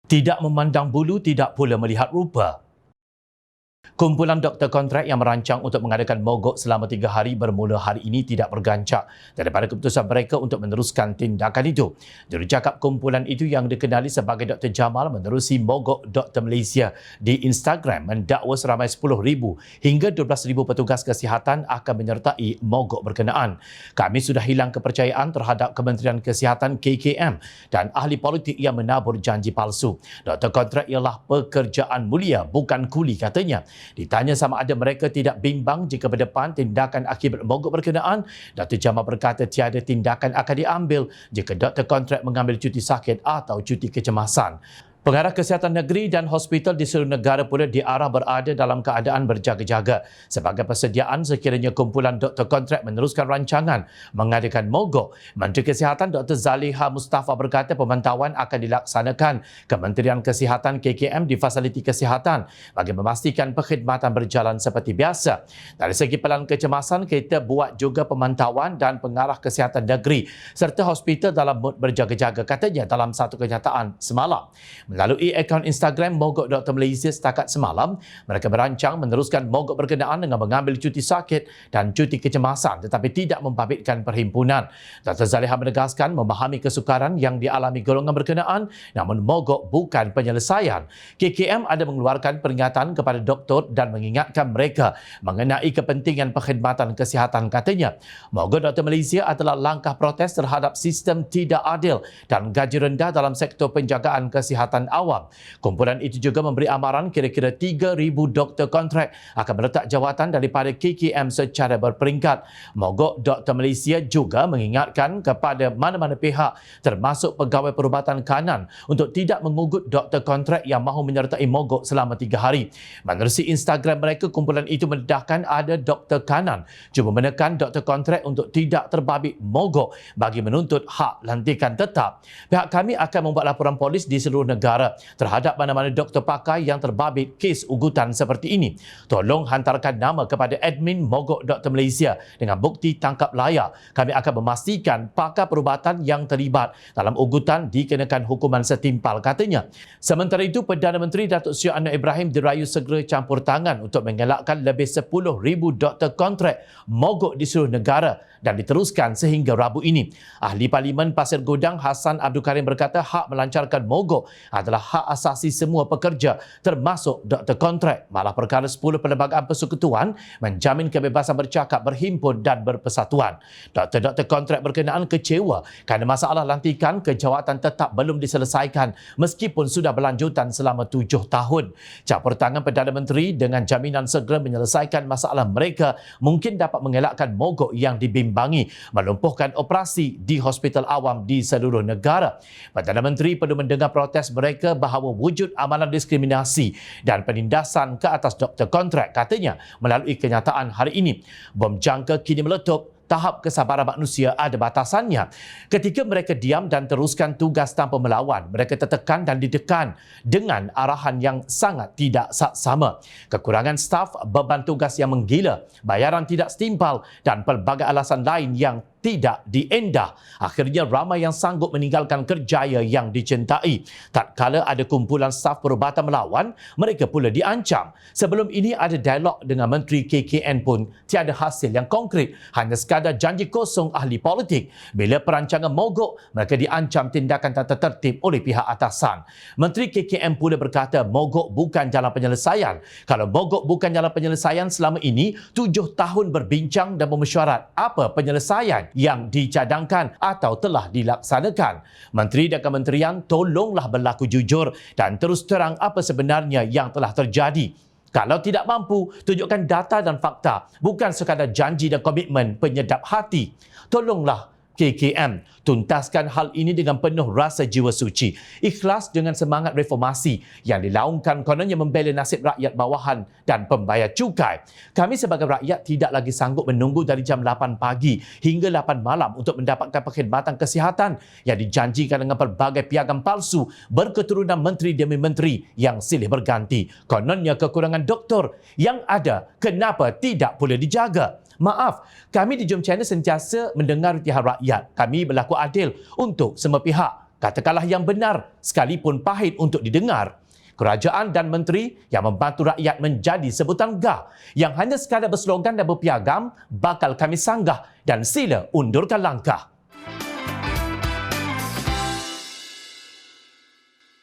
Tidak memandang bulu, tidak pula melihat rupa. Kumpulan doktor kontrak yang merancang untuk mengadakan mogok selama 3 hari bermula hari ini tidak bergancak daripada keputusan mereka untuk meneruskan tindakan itu. Jurucakap kumpulan itu yang dikenali sebagai Dr. Jamal menerusi mogok Doktor Malaysia di Instagram mendakwa seramai 10,000 hingga 12,000 petugas kesihatan akan menyertai mogok berkenaan. Kami sudah hilang kepercayaan terhadap Kementerian Kesihatan KKM dan ahli politik yang menabur janji palsu. Doktor kontrak ialah pekerjaan mulia, bukan kuli, katanya. Ditanya sama ada mereka tidak bimbang jika berdepan tindakan akibat mogok berkenaan, Dr. Jamal berkata tiada tindakan akan diambil jika doktor kontrak mengambil cuti sakit atau cuti kecemasan. Pengarah Kesihatan Negeri dan hospital di seluruh negara pula diarah berada dalam keadaan berjaga-jaga sebagai persediaan sekiranya kumpulan doktor kontrak meneruskan rancangan mengadakan mogok. Menteri Kesihatan Dr. Zaliha Mustafa berkata pemantauan akan dilaksanakan Kementerian Kesihatan KKM di fasiliti kesihatan bagi memastikan perkhidmatan berjalan seperti biasa. Dari segi pelan kecemasan, kita buat juga pemantauan dan pengarah Kesihatan Negeri serta hospital dalam mood berjaga-jaga, katanya dalam satu kenyataan semalam. Melalui akaun Instagram Mogok Dr. Malaysia setakat semalam, mereka berancang meneruskan mogok berkenaan dengan mengambil cuti sakit dan cuti kecemasan tetapi tidak membabitkan perhimpunan. Dr. Zaliha menegaskan memahami kesukaran yang dialami golongan berkenaan, namun mogok bukan penyelesaian. KKM ada mengeluarkan peringatan kepada doktor dan mengingatkan mereka mengenai kepentingan perkhidmatan kesihatan, katanya. Mogok Dr. Malaysia adalah langkah protes terhadap sistem tidak adil dan gaji rendah dalam sektor penjagaan kesihatan awam. Kumpulan itu juga memberi amaran kira-kira 3,000 doktor kontrak akan meletak jawatan daripada KKM secara berperingkat. Mogok Dr. Malaysia juga mengingatkan kepada mana-mana pihak termasuk pegawai perubatan kanan untuk tidak mengugut doktor kontrak yang mahu menyertai mogok selama 3 hari. Menerusi Instagram mereka, kumpulan itu mendedahkan ada doktor kanan cuba menekan doktor kontrak untuk tidak terbabit mogok bagi menuntut hak lantikan tetap. Pihak kami akan membuat laporan polis di seluruh negara terhadap mana-mana doktor pakar yang terbabit kes ugutan seperti ini. Tolong hantarkan nama kepada admin Mogok Dr. Malaysia dengan bukti tangkap layak. Kami akan memastikan pakar perubatan yang terlibat dalam ugutan dikenakan hukuman setimpal, katanya. Sementara itu, Perdana Menteri Datuk Seri Anwar Ibrahim dirayu segera campur tangan untuk mengelakkan lebih 10,000 doktor kontrak mogok di seluruh negara dan diteruskan sehingga Rabu ini. Ahli Parlimen Pasir Gudang Hassan Abdul Karim berkata hak melancarkan mogok adalah hak asasi semua pekerja termasuk doktor kontrak. Malah perkara 10 Perlembagaan Persekutuan menjamin kebebasan bercakap, berhimpun dan berpersatuan. Doktor-doktor kontrak berkenaan kecewa kerana masalah lantikan ke jawatan tetap belum diselesaikan meskipun sudah berlanjutan selama 7 tahun. Campur tangan Perdana Menteri dengan jaminan segera menyelesaikan masalah mereka mungkin dapat mengelakkan mogok yang dibimbangi melumpuhkan operasi di hospital awam di seluruh negara. Perdana Menteri perlu mendengar protes mereka bahawa wujud amalan diskriminasi dan penindasan ke atas doktor kontrak, katanya melalui kenyataan hari ini. Bom jangka kini meletup. Tahap kesabaran manusia ada batasannya. Ketika mereka diam dan teruskan tugas tanpa melawan, mereka tertekan dan ditekan dengan arahan yang sangat tidak saksama. Kekurangan staf, beban tugas yang menggila, bayaran tidak setimpal dan pelbagai alasan lain yang tidak diendah. Akhirnya ramai yang sanggup meninggalkan kerjaya yang dicintai. Tatkala ada kumpulan staf perubatan melawan, mereka pula diancam. Sebelum ini ada dialog dengan Menteri KKN pun tiada hasil yang konkret, hanya sekadar janji kosong ahli politik. Bila perancangan mogok, mereka diancam tindakan tak tertib oleh pihak atasan. Menteri KKN pula berkata mogok bukan jalan penyelesaian. Kalau mogok bukan jalan penyelesaian, selama ini 7 tahun berbincang dan memesyuarat apa penyelesaian yang dicadangkan atau telah dilaksanakan. Menteri dan kementerian tolonglah berlaku jujur dan terus terang apa sebenarnya yang telah terjadi. Kalau tidak mampu, tunjukkan data dan fakta, bukan sekadar janji dan komitmen penyedap hati. Tolonglah KKM tuntaskan hal ini dengan penuh rasa jiwa suci, ikhlas dengan semangat reformasi yang dilaungkan kononnya membela nasib rakyat bawahan dan pembayar cukai. Kami sebagai rakyat tidak lagi sanggup menunggu dari jam 8 pagi hingga 8 malam untuk mendapatkan perkhidmatan kesihatan yang dijanjikan dengan pelbagai piagam palsu berketurunan menteri demi menteri yang silih berganti. Kononnya kekurangan doktor yang ada, kenapa tidak boleh dijaga? Maaf, kami di Jom Channel sentiasa mendengar hutihan rakyat. Kami berlaku adil untuk semua pihak. Katakanlah yang benar, sekalipun pahit untuk didengar. Kerajaan dan menteri yang membantu rakyat menjadi sebutan gah, yang hanya sekadar berslogan dan berpiagam, bakal kami sanggah dan sila undurkan langkah.